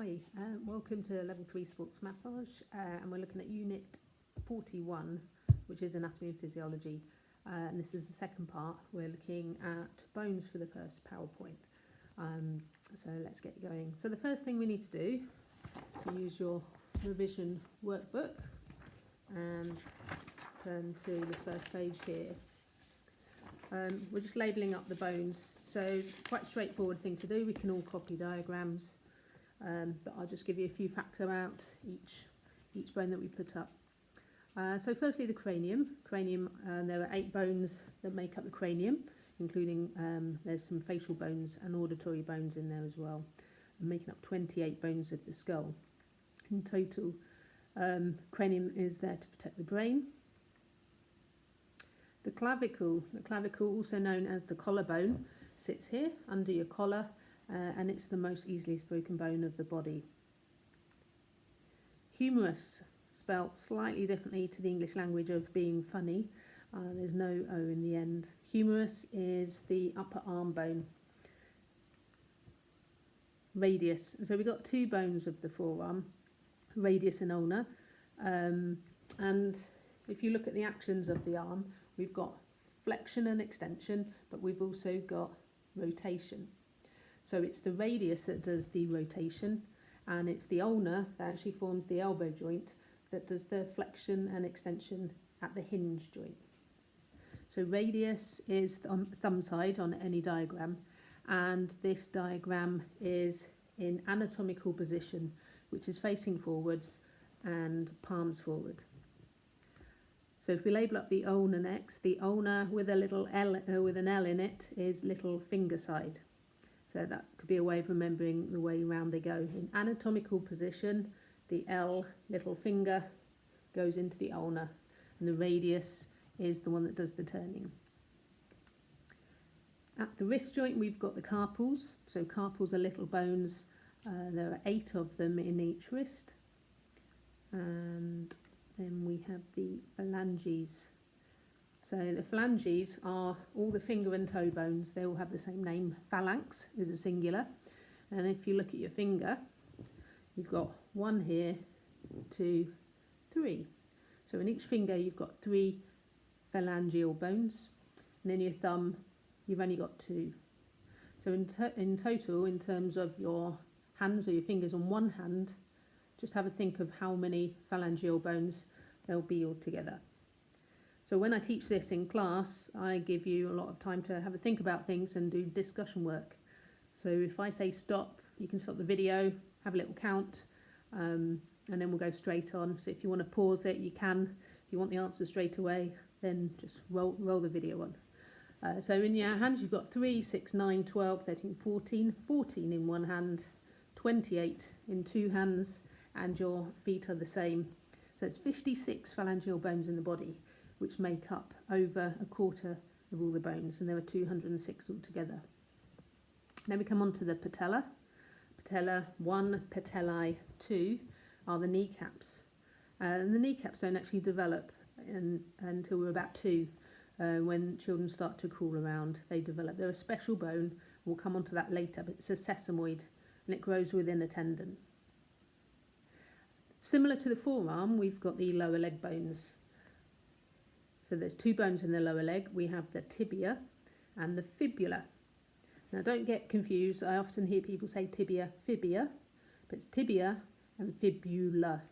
Hi, welcome to Level 3 Sports Massage, and we're looking at Unit 41, which is Anatomy and Physiology, and this is the second part. We're looking at bones for the first PowerPoint, so let's get going. So the first thing we need to do, use your revision workbook and turn to the first page here. We're just labelling up the bones, so it's quite a straightforward thing to do. We can all copy diagrams. But I'll just give you a few facts about each bone that we put up. So firstly, the cranium. There are 8 bones that make up the cranium, including there's some facial bones and auditory bones in there as well, making up 28 bones of the skull. In total, cranium is there to protect the brain. The clavicle, also known as the collarbone, sits here under your collar. And it's the most easily broken bone of the body. Humerus, spelt slightly differently to the English language of being funny. There's no O in the end. Humerus is the upper arm bone. Radius. So we've got 2 bones of the forearm, radius and ulna. And if you look at the actions of the arm, we've got flexion and extension, but we've also got rotation. So it's the radius that does the rotation, and it's the ulna that actually forms the elbow joint that does the flexion and extension at the hinge joint. So radius is on the thumb side on any diagram, and this diagram is in anatomical position, which is facing forwards and palms forward. So if we label up the ulna next, the ulna with a little L, with an L in it, is little finger side. So that could be a way of remembering the way round they go. In anatomical position, the L, little finger, goes into the ulna, and the radius is the one that does the turning. At the wrist joint, we've got the carpals. So carpals are little bones. There are 8 of them in each wrist. And then we have the phalanges. So the phalanges are all the finger and toe bones. They all have the same name. Phalanx is a singular. And if you look at your finger, you've got 1 here, 2, 3. So in each finger, you've got 3 phalangeal bones. And in your thumb, you've only got 2. So in total, in terms of your hands or your fingers on one hand, just have a think of how many phalangeal bones there'll be altogether. So when I teach this in class, I give you a lot of time to have a think about things and do discussion work. So if I say stop, you can stop the video, have a little count, and then we'll go straight on. So if you want to pause it, you can. If you want the answer straight away, then just roll the video on. So in your hands, you've got 3, 6, 9, 12, 13, 14. 14 in one hand, 28 in 2 hands, and your feet are the same. So it's 56 phalangeal bones in the body, which make up over a quarter of all the bones, and there are 206 altogether. Then we come on to the patella. Patella 1, patellae 2 are the kneecaps. And the kneecaps don't actually develop until we're about 2. When children start to crawl around, they develop. They're a special bone. We'll come on to that later, but it's a sesamoid, and it grows within a tendon. Similar to the forearm, we've got the lower leg bones. So there's 2 bones in the lower leg. We have the tibia and the fibula. Now don't get confused. I often hear people say tibia, fibia, but it's tibia and fibula.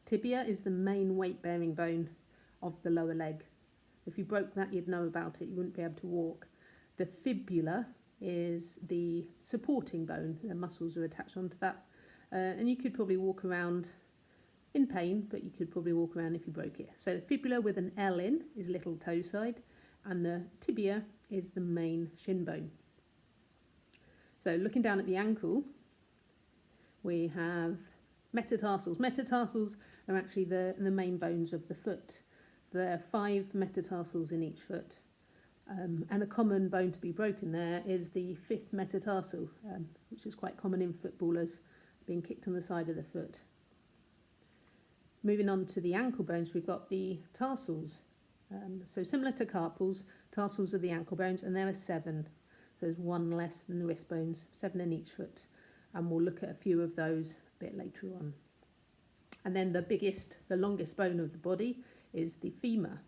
Tibia is the main weight-bearing bone of the lower leg. If you broke that, you'd know about it. You wouldn't be able to walk. The fibula is the supporting bone. The muscles are attached onto that. And you could probably walk around in pain, but you could probably walk around if you broke it. So the fibula with an L in is little toe side, and the tibia is the main shin bone. So looking down at the ankle, we have metatarsals. Metatarsals are actually the main bones of the foot. So there are 5 metatarsals in each foot. And a common bone to be broken there is the 5th metatarsal, which is quite common in footballers, being kicked on the side of the foot. Moving on to the ankle bones, we've got the tarsals. So similar to carpals, tarsals are the ankle bones, and there are 7. So there's 1 less than the wrist bones, 7 in each foot. and we'll look at a few of those a bit later on. And then the longest bone of the body is the femur.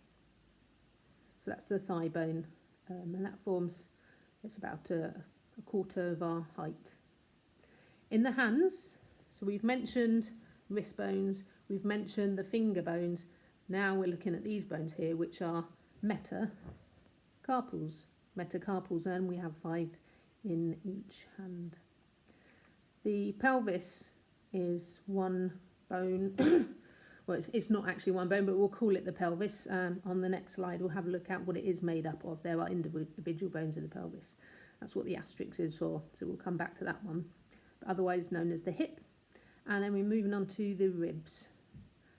So that's the thigh bone, and that forms, it's about a quarter of our height. In the hands, so we've mentioned wrist bones, we've mentioned the finger bones. Now we're looking at these bones here, which are metacarpals, and we have 5 in each hand. The pelvis is one bone. Well, it's not actually one bone, but we'll call it the pelvis. On the next slide, we'll have a look at what it is made up of. There are individual bones of the pelvis. That's what the asterisk is for, so we'll come back to that one. But otherwise known as the hip. And then we're moving on to the ribs.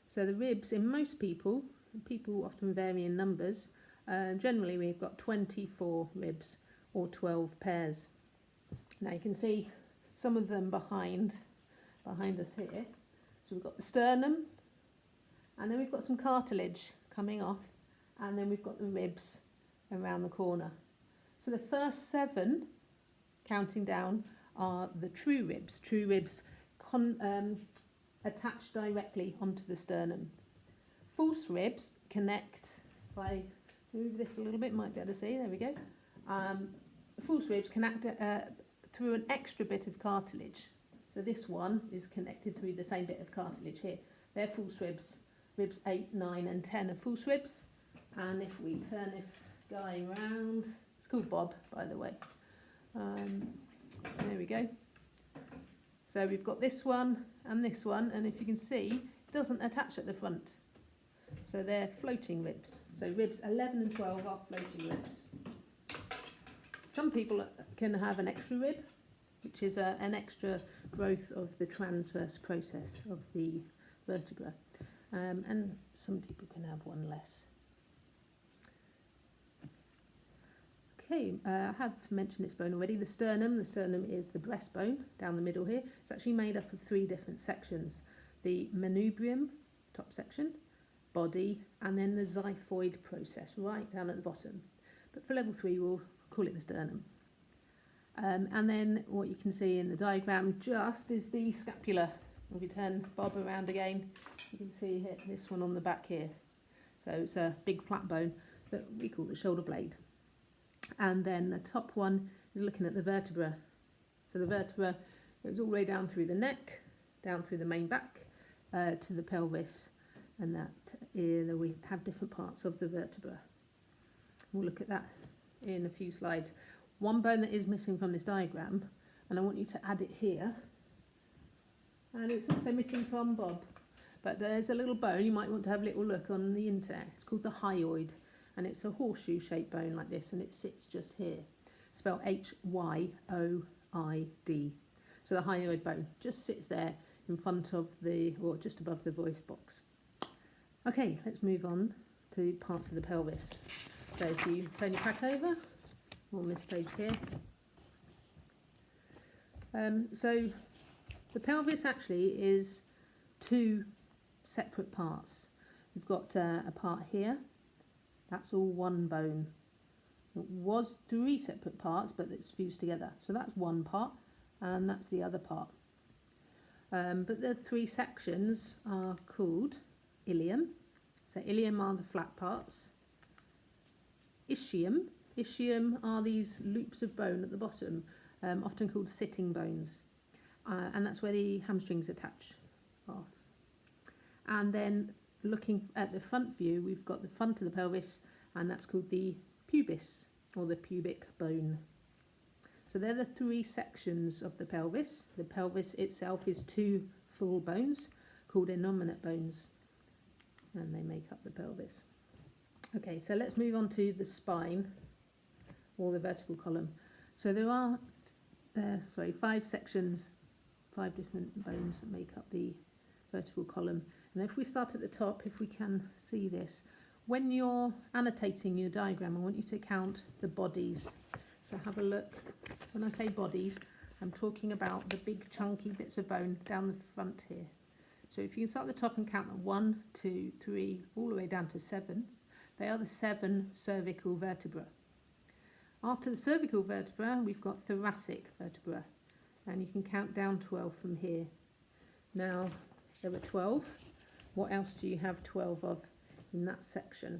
So the ribs, in most people often vary in numbers. Generally, we've got 24 ribs or 12 pairs. Now you can see some of them behind us here. So we've got the sternum, and then we've got some cartilage coming off, and then we've got the ribs around the corner. So the first 7, counting down, are the true ribs. True ribs attach directly onto the sternum. False ribs connect, if I move this a little bit, might be able to see, there we go. False ribs connect through an extra bit of cartilage. So this one is connected through the same bit of cartilage here. They're false ribs. Ribs 8, 9 and 10 are false ribs. And if we turn this guy around, it's called Bob, by the way. There we go. So we've got this one, and if you can see, it doesn't attach at the front. So they're floating ribs. So ribs 11 and 12 are floating ribs. Some people can have an extra rib, which is an extra growth of the transverse process of the vertebra. And some people can have one less. Okay, I have mentioned this bone already. The sternum is the breastbone down the middle here. It's actually made up of 3 different sections. The manubrium, top section, body, and then the xiphoid process right down at the bottom. But for level 3, we'll call it the sternum. And then what you can see in the diagram just is the scapula. If we turn Bob around again, you can see here, this one on the back here. So it's a big flat bone that we call the shoulder blade. And then the top one is looking at the vertebra. So the vertebra goes all the way down through the neck, down through the main back, to the pelvis. And that we have different parts of the vertebra. We'll look at that in a few slides. One bone that is missing from this diagram, and I want you to add it here. And it's also missing from Bob. But there's a little bone, you might want to have a little look on the internet. It's called the hyoid, and it's a horseshoe-shaped bone like this, and it sits just here. Spelled Hyoid. So the hyoid bone just sits there in front of or just above the voice box. Okay, let's move on to parts of the pelvis. So if you turn your back over on this page here. So the pelvis actually is 2 separate parts. We've got a part here. That's all one bone. It was 3 separate parts, but it's fused together. So that's one part, and that's the other part. But the 3 sections are called ilium. So ilium are the flat parts. Ischium. Ischium are these loops of bone at the bottom, often called sitting bones. And that's where the hamstrings attach off. And then looking at the front view, we've got the front of the pelvis, and that's called the pubis, or the pubic bone. So they're the 3 sections of the pelvis. The pelvis itself is 2 full bones called innominate bones, and they make up the pelvis. Okay, so let's move on to the spine, or the vertebral column. So there are 5 sections, 5 different bones that make up the vertebral column. And if we start at the top, if we can see this, when you're annotating your diagram, I want you to count the bodies. So have a look. When I say bodies, I'm talking about the big chunky bits of bone down the front here. So if you can start at the top and count them 1, 2, 3, all the way down to 7, they are the 7 cervical vertebrae. After the cervical vertebra, we've got thoracic vertebra. and you can count down 12 from here. Now, there were 12. What else do you have 12 of in that section?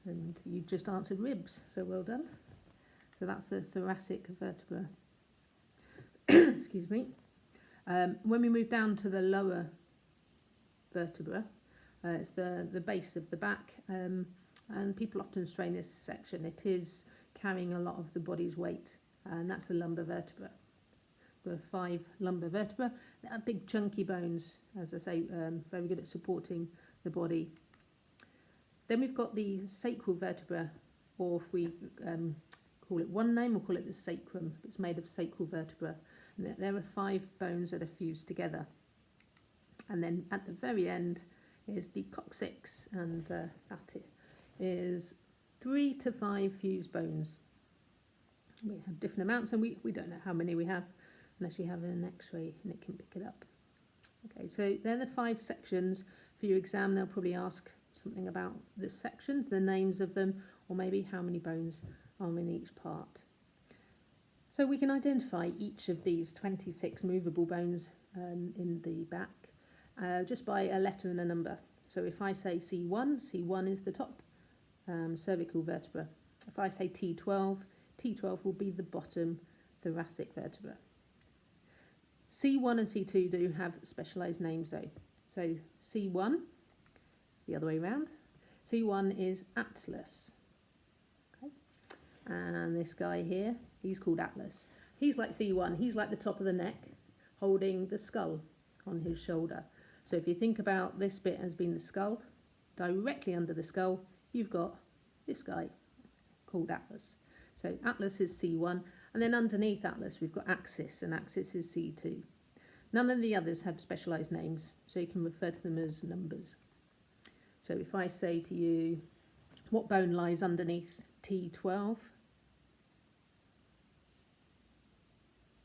And you've just answered ribs, so well done. So that's the thoracic vertebra. Excuse me. When we move down to the lower vertebra, it's the base of the back, and people often strain this section. It is carrying a lot of the body's weight, and that's the lumbar vertebra. There are 5 lumbar vertebrae. They are big chunky bones, as I say, very good at supporting the body. Then we've got the sacral vertebra, or if we call it one name, we'll call it the sacrum. It's made of sacral vertebra. And there are 5 bones that are fused together. And then at the very end is the coccyx, and that is 3 to 5 fused bones. We have different amounts, and we don't know how many we have unless you have an x-ray and it can pick it up. Okay, so they're the 5 sections. For your exam, they'll probably ask something about the sections, the names of them, or maybe how many bones are in each part. So we can identify each of these 26 movable bones in the back just by a letter and a number. So if I say C1, C1 is the top cervical vertebra. If I say T12, T12 will be the bottom thoracic vertebra. C1 and C2 do have specialised names though. So C1, it's the other way around. C1 is Atlas. Okay. And this guy here, he's called Atlas. He's like C1, he's like the top of the neck, holding the skull on his shoulder. So if you think about this bit as being the skull, directly under the skull, you've got this guy called Atlas. So Atlas is C1, and then underneath Atlas we've got Axis, and Axis is C2. None of the others have specialised names, so you can refer to them as numbers. So if I say to you, what bone lies underneath T12?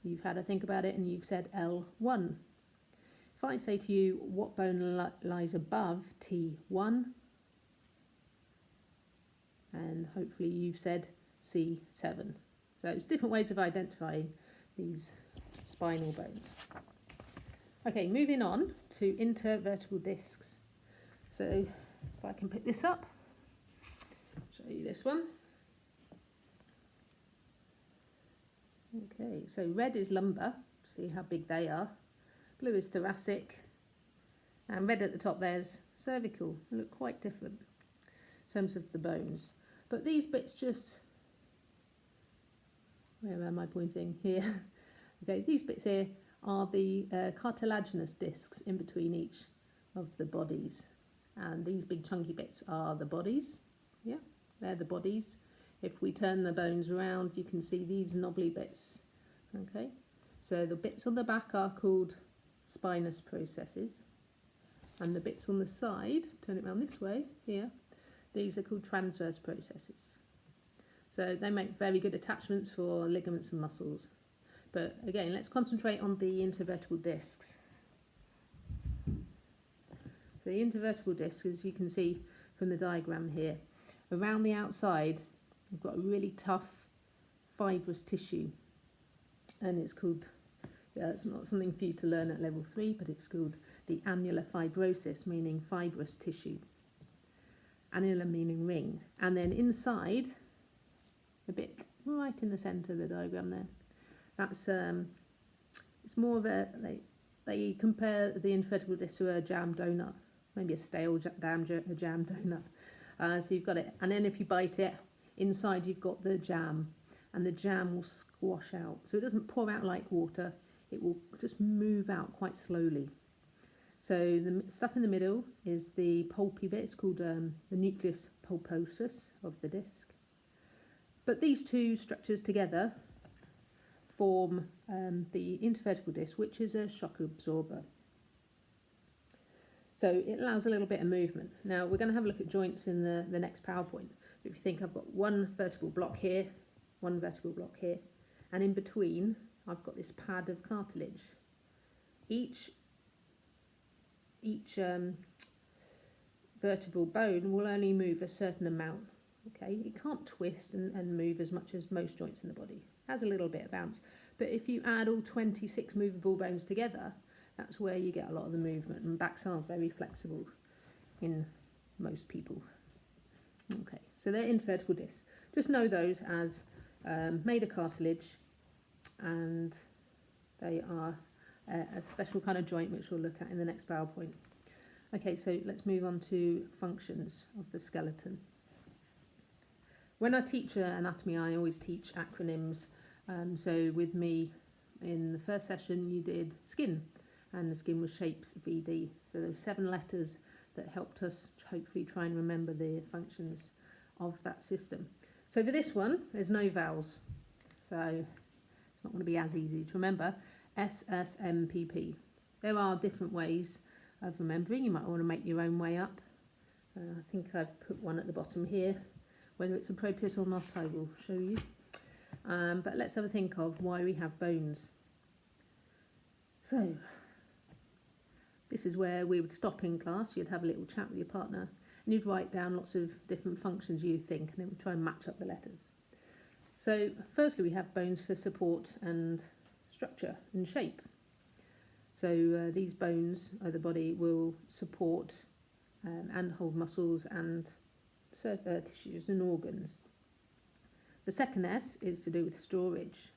You've had a think about it and you've said L1. If I say to you, what bone lies above T1? And hopefully you've said C7. So it's different ways of identifying these spinal bones. Okay, moving on to intervertebral discs. So if I can pick this up, show you this one. Okay, so red is lumbar, see how big they are. Blue is thoracic, and red at the top there's cervical. They look quite different in terms of the bones. But these bits just, where am I pointing? Here. Okay, these bits here are the cartilaginous discs in between each of the bodies. And these big chunky bits are the bodies. Yeah, they're the bodies. If we turn the bones around, you can see these knobbly bits. Okay, so the bits on the back are called spinous processes. And the bits on the side, turn it around this way, here, these are called transverse processes. So they make very good attachments for ligaments and muscles. But again, let's concentrate on the intervertebral discs. So the intervertebral discs, as you can see from the diagram here, around the outside, we've got a really tough fibrous tissue. And it's called, it's not something for you to learn at level 3, but it's called the annular fibrosis, meaning fibrous tissue. Annular meaning ring. And then inside, a bit right in the centre of the diagram there, that's it's more of a, they compare the intervertebral disc to a jam donut, maybe a stale jam donut. So you've got it, and then if you bite it, inside you've got the jam, and the jam will squash out. So it doesn't pour out like water, it will just move out quite slowly. So the stuff in the middle is the pulpy bit, it's called the nucleus pulposus of the disc. But these two structures together form the intervertebral disc, which is a shock absorber. So it allows a little bit of movement. Now we're going to have a look at joints in the next PowerPoint. But if you think I've got one vertebral block here, one vertebral block here, and in between I've got this pad of cartilage. Each vertebral bone will only move a certain amount. Okay, it can't twist and move as much as most joints in the body. It has a little bit of bounce, But if you add all 26 movable bones together, that's where you get a lot of the movement, and backs are very flexible in most people. Okay, so they're intervertebral discs. Just know those as made of cartilage, and they are a special kind of joint which we'll look at in the next PowerPoint. Okay, so let's move on to functions of the skeleton. When I teach anatomy, I always teach acronyms. So with me in the first session, you did skin, and the skin was shapes VD. So there were 7 letters that helped us hopefully try and remember the functions of that system. So for this one, there's no vowels. So it's not going to be as easy to remember. SSMPP. There are different ways of remembering. You might want to make your own way up. I think I've put one at the bottom here. Whether it's appropriate or not, I will show you. But let's have a think of why we have bones. So this is where we would stop in class. You'd have a little chat with your partner, and you'd write down lots of different functions you think, and then we'd try and match up the letters. So firstly, we have bones for support and structure and shape. So these bones of the body will support and hold muscles and tissues and organs. The second S is to do with storage.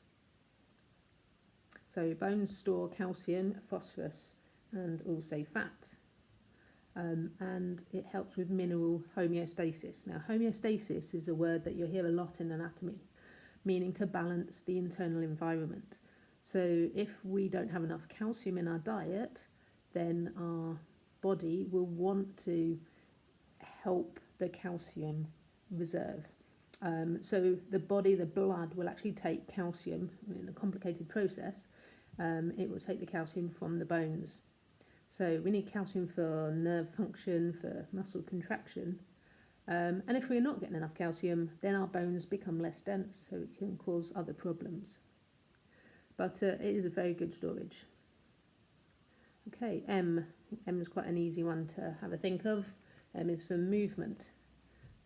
So bones store calcium, phosphorus, and also fat. And it helps with mineral homeostasis. Now, homeostasis is a word that you'll hear a lot in anatomy, meaning to balance the internal environment. So if we don't have enough calcium in our diet, then our body will want to help the calcium reserve. So the body, the blood, will actually take calcium in a complicated process. It will take the calcium from the bones. So we need calcium for nerve function, for muscle contraction. And if we're not getting enough calcium, then our bones become less dense, so it can cause other problems. But it is a very good storage. Okay, M. M is quite an easy one to have a think of. M is for movement.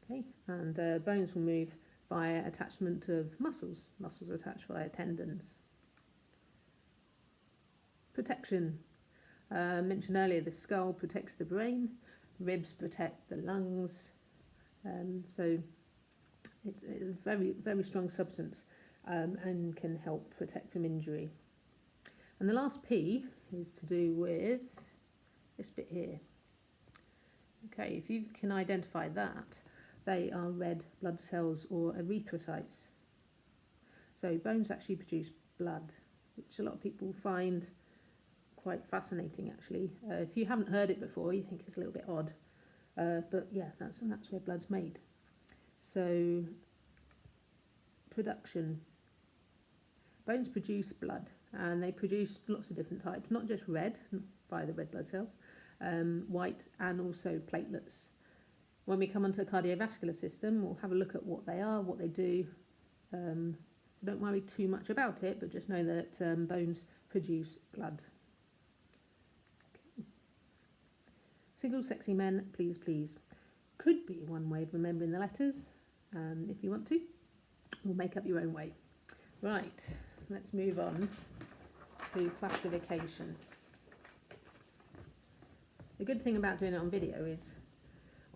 Okay, and bones will move via attachment of muscles. Muscles attached via tendons. Protection. Mentioned earlier, the skull protects the brain. Ribs protect the lungs. So it's a very, very strong substance and can help protect from injury. And the last P is to do with this bit here. Okay, if you can identify that, they are red blood cells or erythrocytes. So bones actually produce blood, which a lot of people find quite fascinating actually. If you haven't heard it before, you think it's a little bit odd. But yeah, that's where blood's made. So, production. Bones produce blood, and they produce lots of different types, not just red, by the red blood cells, white, and also platelets. When we come onto the cardiovascular system, we'll have a look at what they are, what they do. So don't worry too much about it, but just know that bones produce blood. Single sexy men, please, please. Could be one way of remembering the letters, if you want to. Or make up your own way. Right, let's move on to classification. The good thing about doing it on video is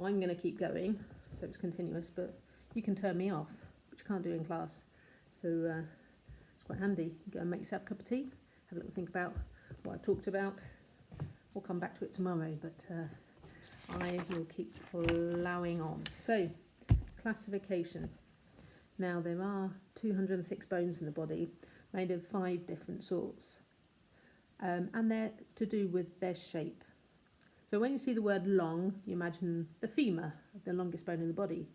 I'm going to keep going, so it's continuous, but you can turn me off, which you can't do in class. So it's quite handy. You go and make yourself a cup of tea, have a little think about what I've talked about. We'll come back to it tomorrow, but I will keep plowing on. So, classification. Now, there are 206 bones in the body, made of 5 different sorts, and they're to do with their shape. So when you see the word long, you imagine the femur, the longest bone in the body,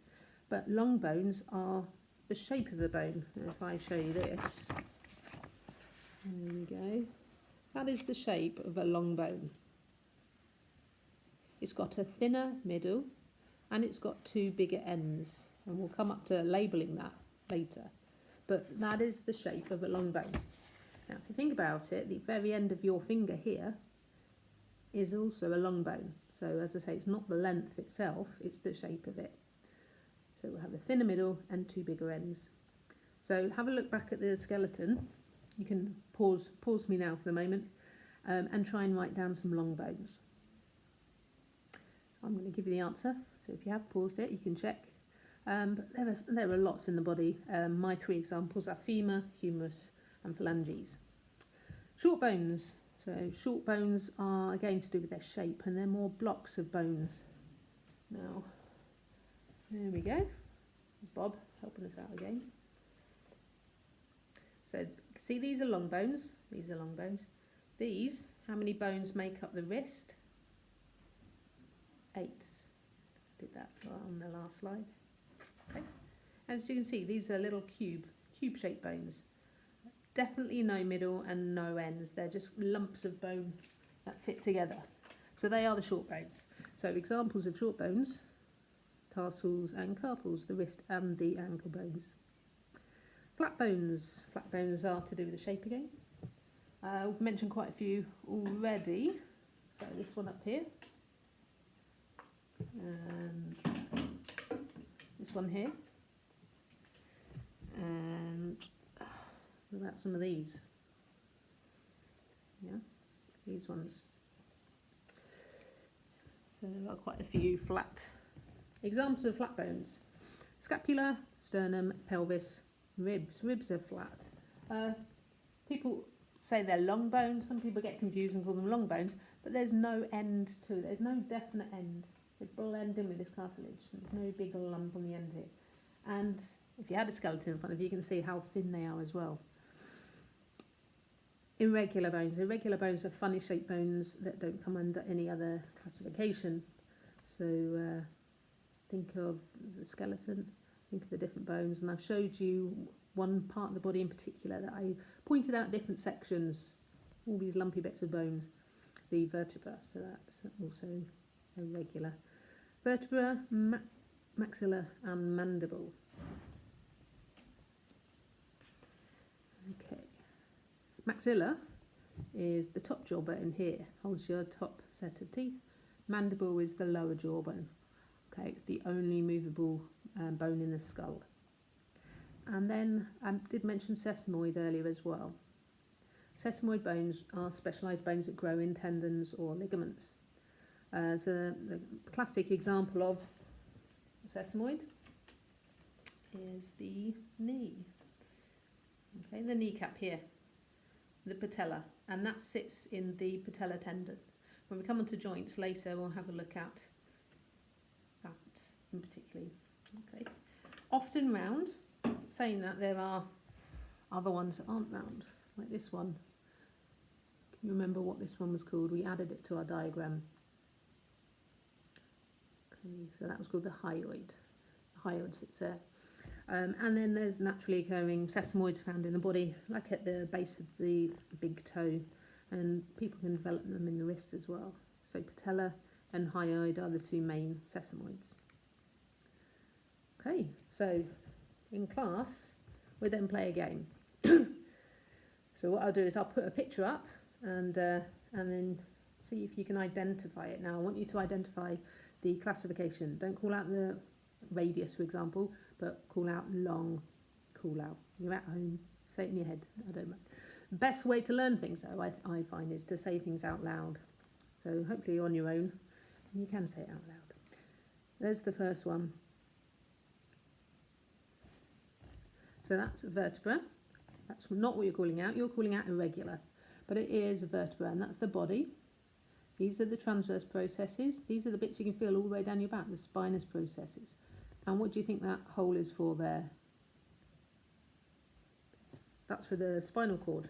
but long bones are the shape of a bone. And if I show you this, there we go. That is the shape of a long bone. It's got a thinner middle and it's got 2 bigger ends, and we'll come up to labelling that later. But that is the shape of a long bone. Now if you think about it, the very end of your finger here is also a long bone. So as I say, it's not the length itself, it's the shape of it. So we'll have a thinner middle and 2 bigger ends. So have a look back at the skeleton You can pause me now for the moment, and try and write down some long bones. I'm going to give you the answer, so if you have paused it, you can check. But there are lots in the body. My 3 examples are femur, humerus, and phalanges. Short bones. So short bones are again to do with their shape, and they're more blocks of bones. Now, there we go. Bob helping us out again. So see, these are long bones. These are long bones. These, how many bones make up the wrist? 8. Did that on the last slide. Okay. As you can see, these are little cube-shaped bones. Definitely no middle and no ends. They're just lumps of bone that fit together. So they are the short bones. So examples of short bones: tarsals and carpals, the wrist and the ankle bones. Flat bones. Flat bones are to do with the shape again. We've mentioned quite a few already. So this one up here. And this one here. And what about some of these? Yeah, these ones. So there are quite a few flat examples of flat bones: scapula, sternum, pelvis, ribs. Ribs are flat. People say they're long bones. Some people get confused and call them long bones, but there's no end to it. There's no definite end. They blend in with this cartilage. There's no big lump on the end here. And if you had a skeleton in front of you, you can see how thin they are as well. Irregular bones. Irregular bones are funny shaped bones that don't come under any other classification. So think of the skeleton, think of the different bones, and I've showed you one part of the body in particular that I pointed out different sections, all these lumpy bits of bone, the vertebra, so that's also irregular. Vertebra, maxilla and mandible. Okay. Maxilla is the top jawbone here, holds your top set of teeth. Mandible is the lower jawbone. Okay, it's the only movable bone in the skull. And then I did mention sesamoid earlier as well. Sesamoid bones are specialised bones that grow in tendons or ligaments. So the classic example of sesamoid is the knee. Okay, the kneecap here, the patella, and that sits in the patella tendon. When we come onto joints later, we'll have a look at that in particular. Okay, often round. Saying that, there are other ones that aren't round, like this one. Can you remember what this one was called? We added it to our diagram. Okay, so that was called the hyoid. The hyoid sits there. And then there's naturally occurring sesamoids found in the body, like at the base of the big toe, and people can develop them in the wrist as well. So patella and hyoid are the 2 main sesamoids. Okay, so in class, we then play a game. So what I'll do is I'll put a picture up and then see if you can identify it. Now I want you to identify the classification. Don't call out the radius, for example, but call out long, call out. You're at home, say it in your head, I don't know. Best way to learn things, though, I find, is to say things out loud. So hopefully you're on your own and you can say it out loud. There's the first one. So that's a vertebra. That's not what you're calling out. You're calling out irregular, but it is a vertebra, and that's the body. These are the transverse processes. These are the bits you can feel all the way down your back, the spinous processes. And what do you think that hole is for there? That's for the spinal cord.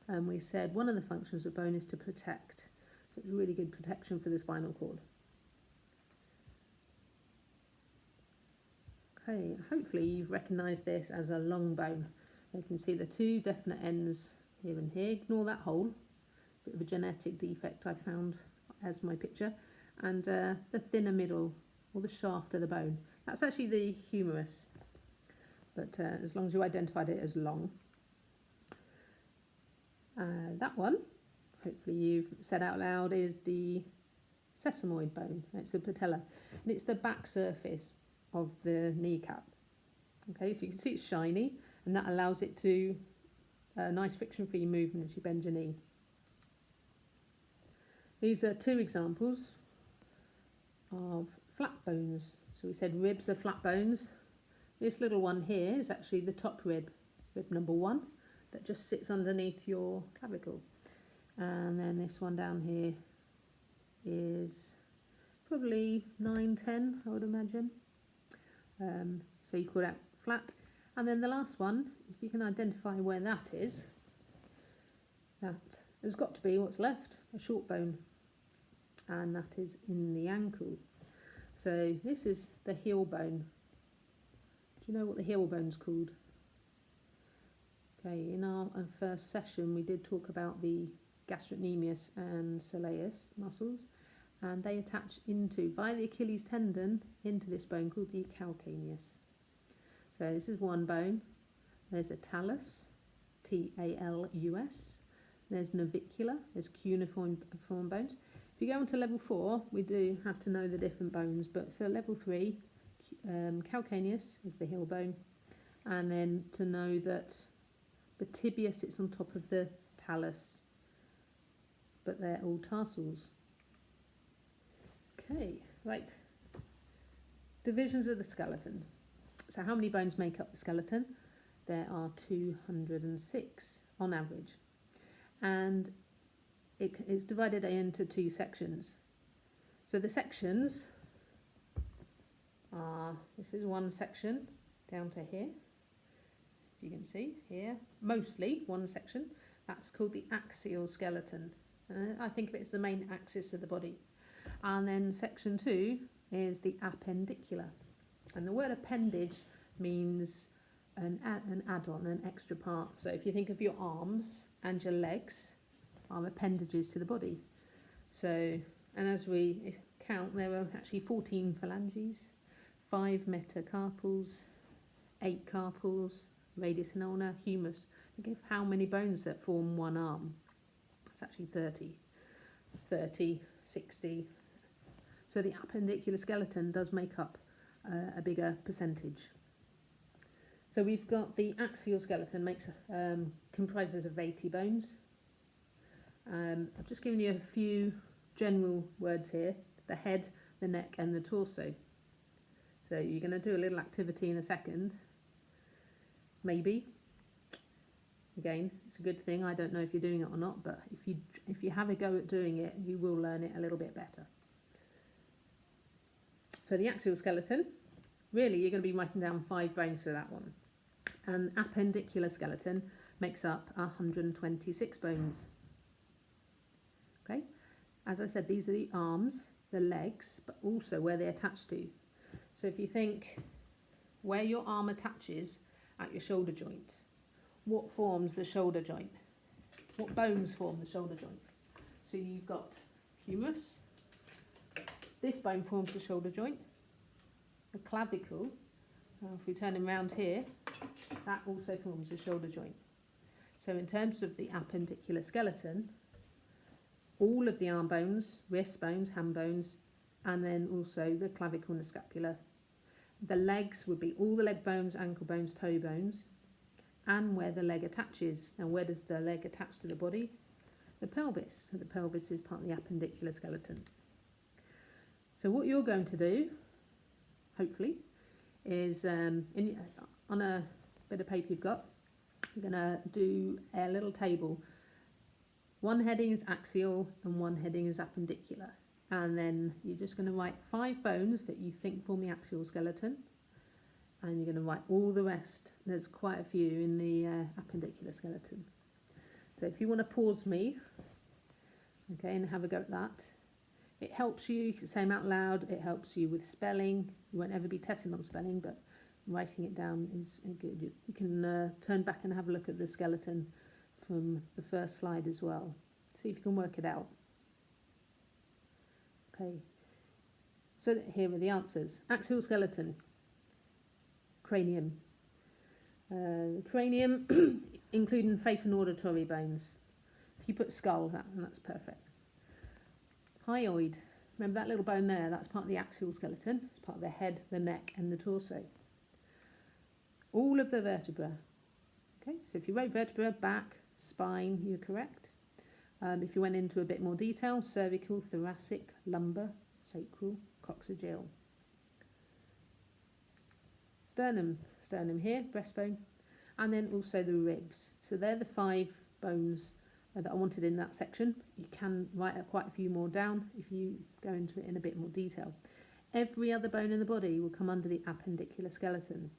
And we said one of the functions of bone is to protect. So it's really good protection for the spinal cord. Okay, hopefully you've recognised this as a long bone. You can see the 2 definite ends here and here. Ignore that hole. Bit of a genetic defect I found as my picture. And the thinner middle, or the shaft of the bone. That's actually the humerus. But as long as you identified it as long. That one, hopefully you've said out loud, is the sesamoid bone. It's the patella. And it's the back surface of the kneecap. Okay, so you can see it's shiny, and that allows it to a nice friction-free movement as you bend your knee. These are two examples of flat bones. So we said ribs are flat bones. This little one here is actually the top rib, rib number 1, that just sits underneath your clavicle. And then this one down here is probably 9, 10, I would imagine. So you've got out flat. And then the last one, if you can identify where that is, that has got to be what's left, a short bone. And that is in the ankle. So this is the heel bone. Do you know what the heel bone's called? Okay, in our first session we did talk about the gastrocnemius and soleus muscles, and they attach into, via the Achilles tendon, into this bone called the calcaneus. So this is one bone. There's a talus, T-A-L-U-S. There's navicular, there's cuneiform bones. If you go on to level 4, we do have to know the different bones, but for level 3, calcaneus is the heel bone, and then to know that the tibia sits on top of the talus, but they're all tarsals. Okay, right. Divisions of the skeleton. So how many bones make up the skeleton? There are 206 on average. And it's divided into 2 sections. So the sections are, this is one section down to here. If you can see here, mostly one section. That's called the axial skeleton. I think of it as the main axis of the body. And then section 2 is the appendicular. And the word appendage means an add-on, an extra part. So if you think of your arms and your legs are appendages to the body. So, and as we count, there are actually 14 phalanges, 5 metacarpals, 8 carpals, radius and ulna, humerus. Think of how many bones that form one arm. It's actually 30, 60. So the appendicular skeleton does make up a bigger percentage. So we've got the axial skeleton comprises of 80 bones. I've just given you a few general words here: the head, the neck, and the torso. So you're going to do a little activity in a second. Maybe. Again, it's a good thing. I don't know if you're doing it or not, but if you have a go at doing it, you will learn it a little bit better. So the axial skeleton, really you're going to be writing down 5 bones for that one. And appendicular skeleton makes up 126 bones. Okay, as I said, these are the arms, the legs, but also where they attach to. So if you think where your arm attaches at your shoulder joint, what forms the shoulder joint? What bones form the shoulder joint? So you've got humerus. This bone forms the shoulder joint. The clavicle, if we turn him around here, that also forms the shoulder joint. So in terms of the appendicular skeleton, all of the arm bones, wrist bones, hand bones, and then also the clavicle and the scapula. The legs would be all the leg bones, ankle bones, toe bones, and where the leg attaches. Now, where does the leg attach to the body? The pelvis. So the pelvis is part of the appendicular skeleton. So what you're going to do, hopefully, is on a bit of paper you've got, you're going to do a little table. One heading is axial and one heading is appendicular. And then you're just going to write 5 bones that you think form the axial skeleton. And you're going to write all the rest. There's quite a few in the appendicular skeleton. So if you want to pause me, okay, and have a go at that. It helps you can say them out loud. It helps you with spelling. You won't ever be tested on spelling, but writing it down is good. You can turn back and have a look at the skeleton from the first slide as well. See if you can work it out. Okay, so here are the answers. Axial skeleton, cranium. Cranium, including face and auditory bones. If you put skull, that's perfect. Hyoid, remember that little bone there? That's part of the axial skeleton. It's part of the head, the neck, and the torso. All of the vertebra, Okay, so if you wrote vertebra, back, spine, you're correct. If you went into a bit more detail, cervical, thoracic, lumbar, sacral, coccygeal. Sternum here, breastbone, and then also the ribs. So they're the 5 bones that I wanted in that section. You can write quite a few more down if you go into it in a bit more detail. Every other bone in the body will come under the appendicular skeleton.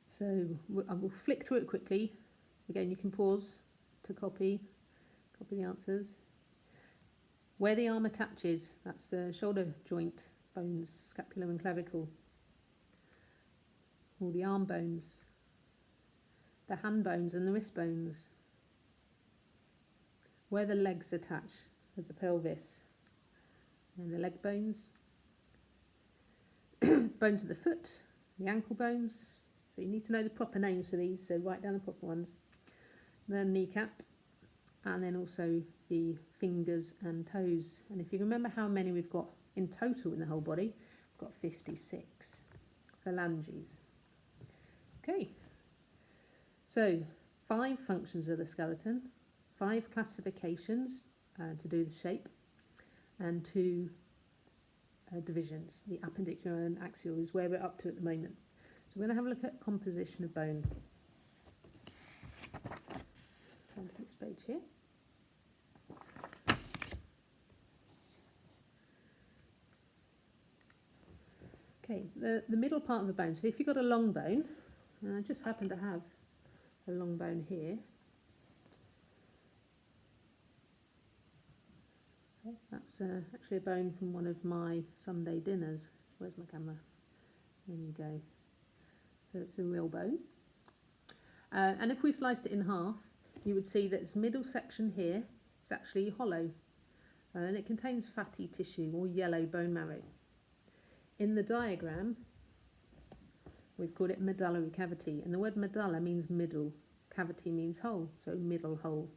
So I will flick through it quickly. Again, you can pause to copy the answers. Where the arm attaches, that's the shoulder joint bones, scapula and clavicle. All the arm bones, the hand bones and the wrist bones. Where the legs attach at the pelvis, and the leg bones. Bones of the foot, the ankle bones. So you need to know the proper names for these, so write down the proper ones. The kneecap, and then also the fingers and toes. And if you remember how many we've got in total in the whole body, we've got 56 phalanges. Okay, so 5 functions of the skeleton, 5 classifications to do the shape, and 2 divisions. The appendicular and axial is where we're up to at the moment. So we're going to have a look at composition of bone. So next page here. Okay, the middle part of the bone. So if you've got a long bone, and I just happen to have a long bone here. Okay, that's actually a bone from one of my Sunday dinners. Where's my camera? There you go. So it's a real bone. And if we sliced it in half, you would see that its middle section here is actually hollow. And it contains fatty tissue or yellow bone marrow. In the diagram, we've called it medullary cavity. And the word medulla means middle. Cavity means hole, so middle hole.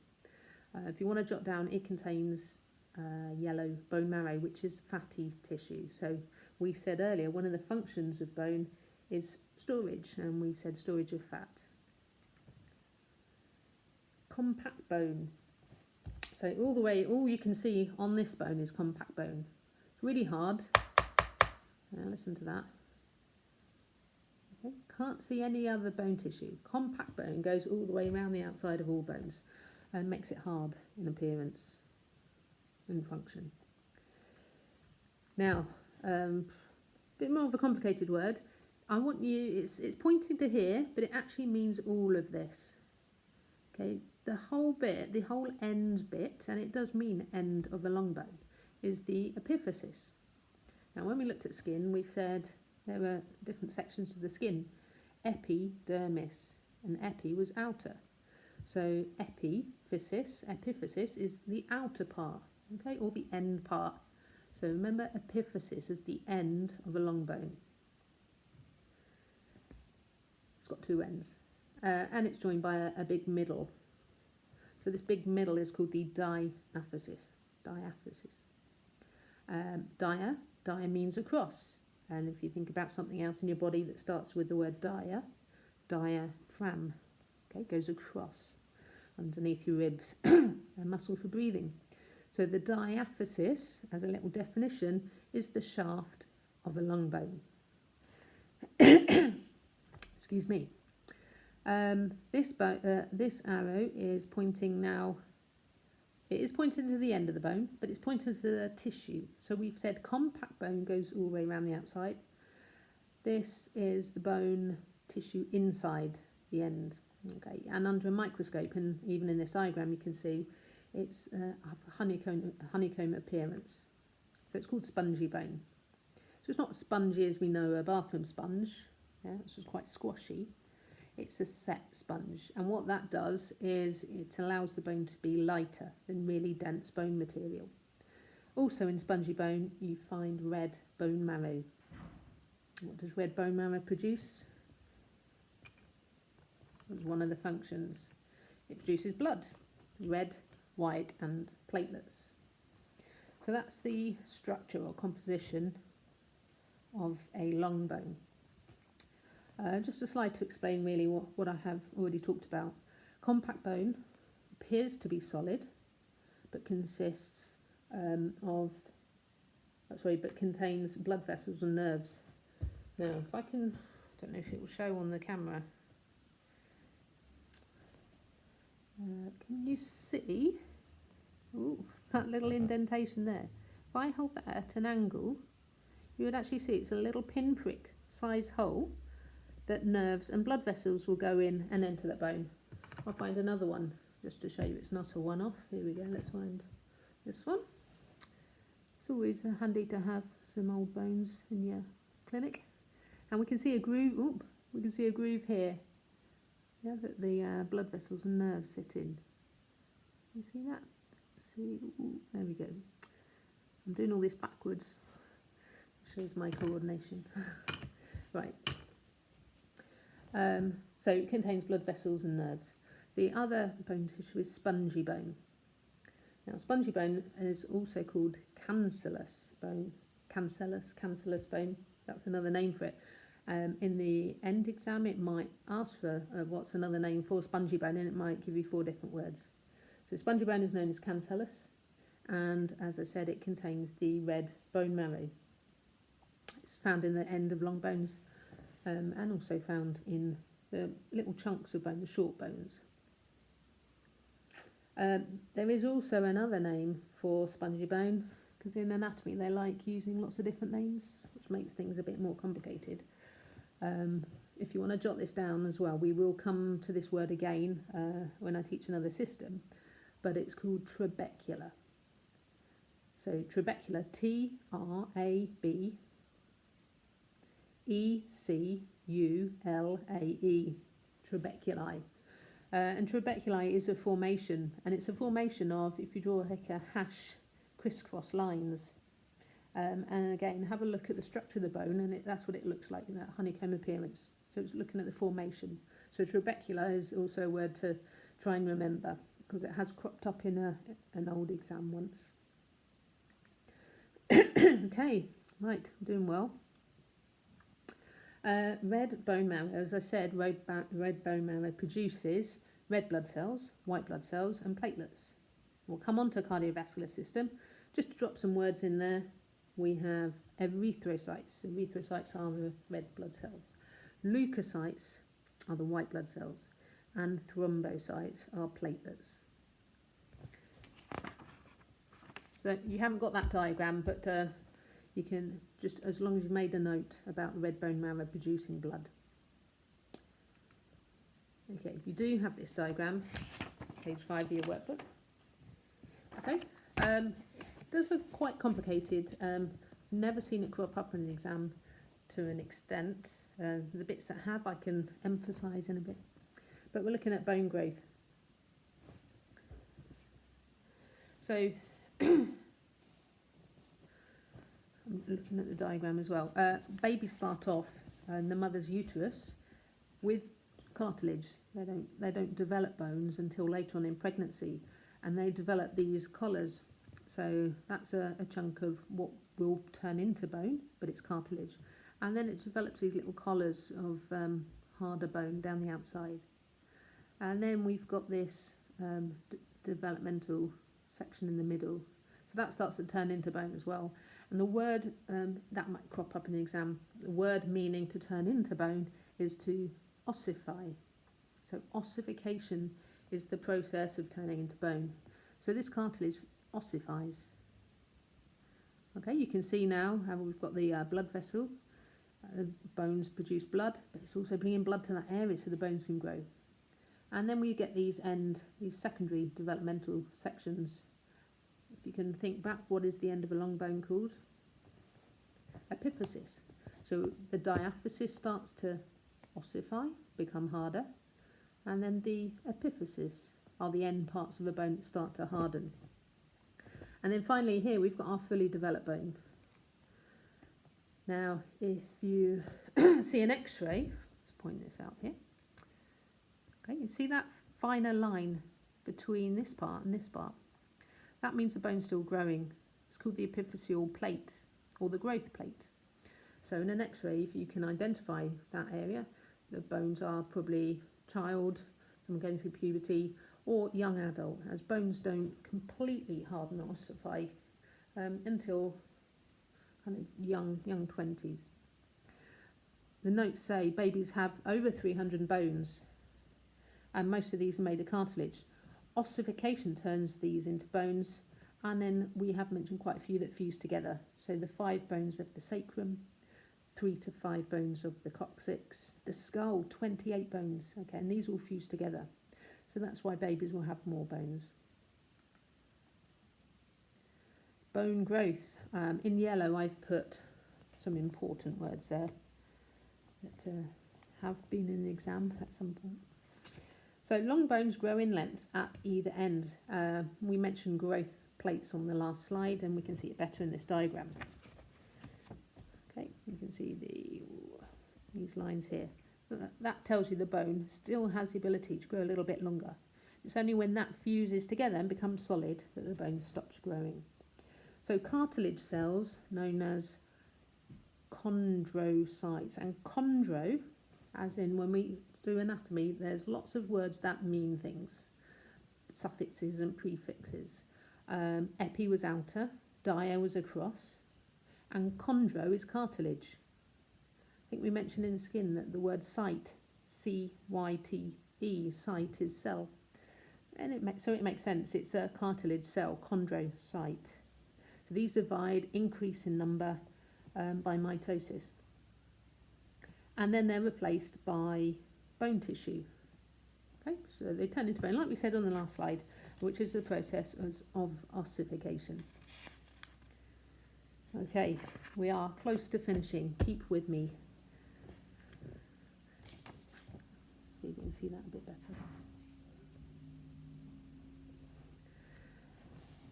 If you want to jot down, it contains yellow bone marrow, which is fatty tissue. So we said earlier, one of the functions of bone is storage, and we said storage of fat. Compact bone. So all you can see on this bone is compact bone. It's really hard. Now listen to that. Okay. Can't see any other bone tissue. Compact bone goes all the way around the outside of all bones and makes it hard in appearance and function. Now, a bit more of a complicated word. I want you, it's pointing to here, but it actually means all of this. Okay, the whole bit, the whole end bit, and it does mean end of the long bone, is the epiphysis. Now, when we looked at skin, we said there were different sections of the skin. Epidermis, and epi was outer. So epiphysis is the outer part, okay, or the end part. So remember epiphysis is the end of a long bone. It's got 2 ends, and it's joined by a big middle. So this big middle is called the diaphysis. Dia means across. And if you think about something else in your body that starts with the word diaphragm, okay, goes across underneath your ribs, a muscle for breathing. So the diaphysis, as a little definition, is the shaft of a long bone. Excuse me. This arrow is pointing now. It is pointing to the end of the bone, but it's pointing to the tissue. So we've said compact bone goes all the way around the outside. This is the bone tissue inside the end. Okay, and under a microscope, and even in this diagram, you can see it's a honeycomb appearance. So it's called spongy bone. So it's not spongy as we know a bathroom sponge. Yeah, it's just quite squashy. It's a set sponge, and what that does is it allows the bone to be lighter than really dense bone material. Also in spongy bone you find red bone marrow. What does red bone marrow produce? It's one of the functions. It produces blood, red, white and platelets. So that's the structure or composition of a long bone. Just a slide to explain really what I have already talked about. Compact bone appears to be solid, but contains blood vessels and nerves. Now, if I can, I don't know if it will show on the camera. Can you see that little indentation there? If I hold that at an angle, you would actually see it's a little pinprick size hole that nerves and blood vessels will go in and enter that bone. I'll find another one just to show you it's not a one-off. Here we go, let's find this one. It's always handy to have some old bones in your clinic. And we can see a groove, here, yeah, that the blood vessels and nerves sit in. You see that? See, there we go. I'm doing all this backwards. Shows my coordination. Right. So it contains blood vessels and nerves. The other bone tissue is spongy bone. Now, spongy bone is also called cancellous bone. Cancellous bone. That's another name for it. In the end exam, it might ask for what's another name for spongy bone, and it might give you 4 different words. So spongy bone is known as cancellous, and as I said, it contains the red bone marrow. It's found in the end of long bones, and also found in the little chunks of bone, the short bones. There is also another name for spongy bone, because in anatomy they like using lots of different names, which makes things a bit more complicated. If you want to jot this down as well, we will come to this word again when I teach another system, but it's called trabecular. So trabecular, T-R-A-B-E-C-U-L-A-E, trabeculi. And trabeculi is a formation, and it's a formation of, if you draw like a hash, crisscross lines. And again, have a look at the structure of the bone, and that's what it looks like in that honeycomb appearance. So it's looking at the formation. So trabecular is also a word to try and remember, because it has cropped up in an old exam once. Okay, right, doing well. Red bone marrow, as I said, red bone marrow produces red blood cells, white blood cells, and platelets. We'll come on to cardiovascular system. Just to drop some words in there, we have erythrocytes. Erythrocytes are the red blood cells. Leukocytes are the white blood cells, and thrombocytes are platelets. So you haven't got that diagram, but you can just, as long as you've made a note about the red bone marrow producing blood. Okay, you do have this diagram, page 5 of your workbook. Okay, it does look quite complicated. Never seen it crop up in an exam to an extent. The bits that have, I can emphasise in a bit. But we're looking at bone growth. So, I'm looking at the diagram as well. Babies start off in the mother's uterus with cartilage. They don't develop bones until later on in pregnancy, and they develop these collars. So that's a chunk of what will turn into bone, but it's cartilage. And then it develops these little collars of harder bone down the outside. And then we've got this developmental section in the middle. So that starts to turn into bone as well. And the word that might crop up in the exam, the word meaning to turn into bone is to ossify. So ossification is the process of turning into bone. So this cartilage ossifies. Okay, you can see now how we've got the blood vessel. Bones produce blood, but it's also bringing blood to that area so the bones can grow. And then we get these secondary developmental sections. If you can think back, what is the end of a long bone called? Epiphysis. So the diaphysis starts to ossify, become harder, and then the epiphysis are the end parts of a bone that start to harden. And then finally here we've got our fully developed bone. Now if you see an x-ray, let's point this out here. Okay, you see that finer line between this part and this part? That means the bone's still growing. It's called the epiphyseal plate, or the growth plate. So in an x-ray, if you can identify that area, the bones are probably child, someone going through puberty, or young adult, as bones don't completely harden or ossify until kind of young 20s. The notes say babies have over 300 bones, and most of these are made of cartilage. Ossification turns these into bones, and then we have mentioned quite a few that fuse together. So the 5 bones of the sacrum, 3 to 5 bones of the coccyx, the skull, 28 bones. Okay, and these all fuse together. So that's why babies will have more bones. Bone growth. In yellow, I've put some important words there that have been in the exam at some point. So long bones grow in length at either end. We mentioned growth plates on the last slide, and we can see it better in this diagram. Okay, you can see these lines here. That tells you the bone still has the ability to grow a little bit longer. It's only when that fuses together and becomes solid that the bone stops growing. So cartilage cells, known as chondrocytes, and chondro, as in when we do anatomy, there's lots of words that mean things, suffixes and prefixes. Epi was outer, dia was across, and chondro is cartilage. I think we mentioned in skin that the word cyte, C-Y-T-E, cyte is cell. And so it makes sense, it's a cartilage cell, chondrocyte. So these divide, increase in number by mitosis. And then they're replaced by bone tissue. Okay, so they turn into bone, like we said on the last slide, which is the process of ossification. Okay, we are close to finishing. Keep with me. See if you can see that a bit better.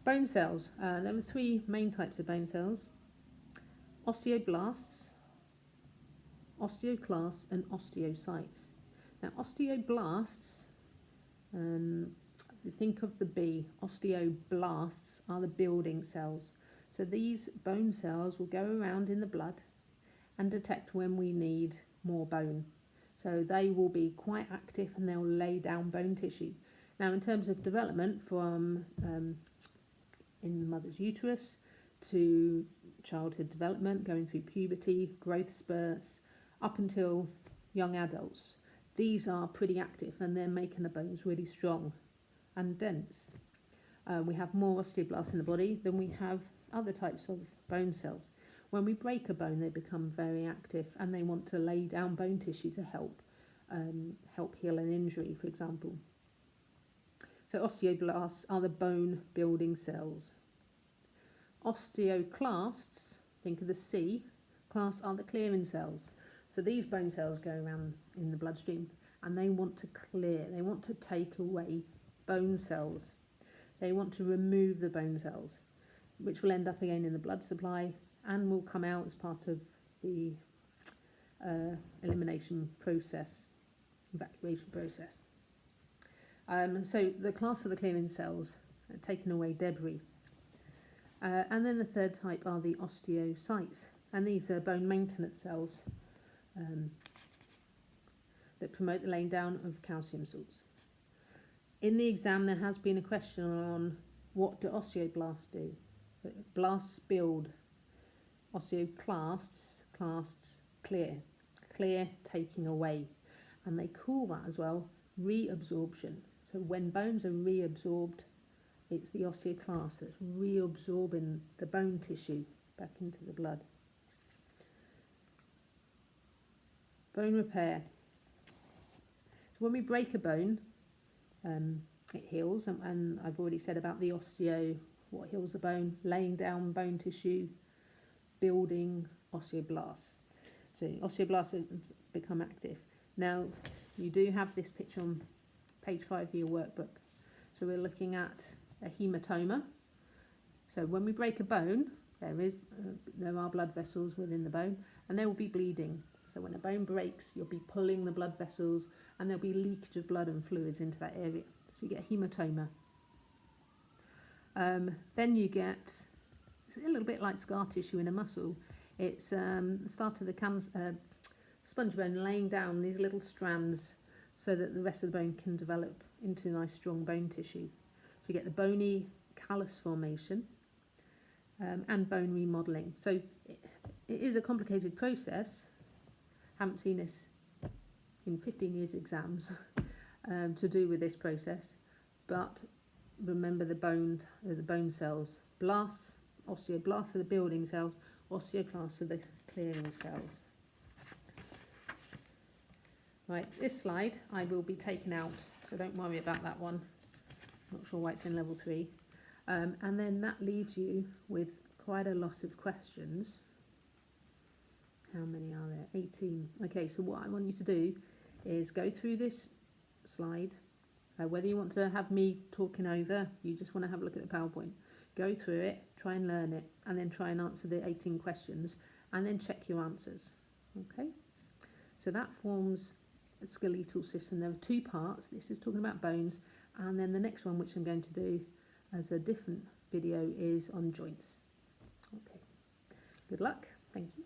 Bone cells. There are 3 main types of bone cells: osteoblasts, osteoclasts, and osteocytes. Now, osteoblasts, if you think of the B, osteoblasts are the building cells. So these bone cells will go around in the blood and detect when we need more bone. So they will be quite active and they'll lay down bone tissue. Now, in terms of development, from in the mother's uterus to childhood development, going through puberty, growth spurts, up until young adults, these are pretty active and they're making the bones really strong and dense. We have more osteoblasts in the body than we have other types of bone cells. When we break a bone, they become very active and they want to lay down bone tissue to help heal an injury, for example. So osteoblasts are the bone building cells. Osteoclasts, think of the C, clasts are the clearing cells. So these bone cells go around in the bloodstream and they want to clear, they want to take away bone cells. They want to remove the bone cells, which will end up again in the blood supply and will come out as part of the elimination process, evacuation process. So the class of the clearing cells are taking away debris. And then the third type are the osteocytes, and these are bone maintenance cells that promote the laying down of calcium salts. In the exam, there has been a question on what do osteoblasts do. Blasts build, osteoclasts, clear, taking away, and they call that as well reabsorption. So when bones are reabsorbed, it's the osteoclast that's reabsorbing the bone tissue back into the blood. Bone repair. So when we break a bone, it heals, and I've already said about the osteo, what heals the bone, laying down bone tissue, building osteoblasts. So osteoblasts have become active. Now, you do have this picture on page 5 of your workbook. So we're looking at a hematoma. So when we break a bone, there are blood vessels within the bone, and there will be bleeding. So when a bone breaks, you'll be pulling the blood vessels, and there'll be leakage of blood and fluids into that area. So you get a hematoma. Then you get, it's a little bit like scar tissue in a muscle. It's the start of the spongy bone, laying down these little strands so that the rest of the bone can develop into nice strong bone tissue. So you get the bony callus formation and bone remodelling. So it is a complicated process. Haven't seen this in 15 years exams to do with this process, but remember the bone cells. Blasts, osteoblasts are the building cells, osteoclasts are the clearing cells. Right, this slide I will be taking out, so don't worry about that one. Not sure why it's in level 3. And then that leaves you with quite a lot of questions. How many are there? 18. Okay, so what I want you to do is go through this slide. Whether you want to have me talking over, you just want to have a look at the PowerPoint. Go through it, try and learn it, and then try and answer the 18 questions, and then check your answers. Okay? So that forms a skeletal system. There are 2 parts. This is talking about bones, and then the next one, which I'm going to do as a different video, is on joints. Okay. Good luck. Thank you.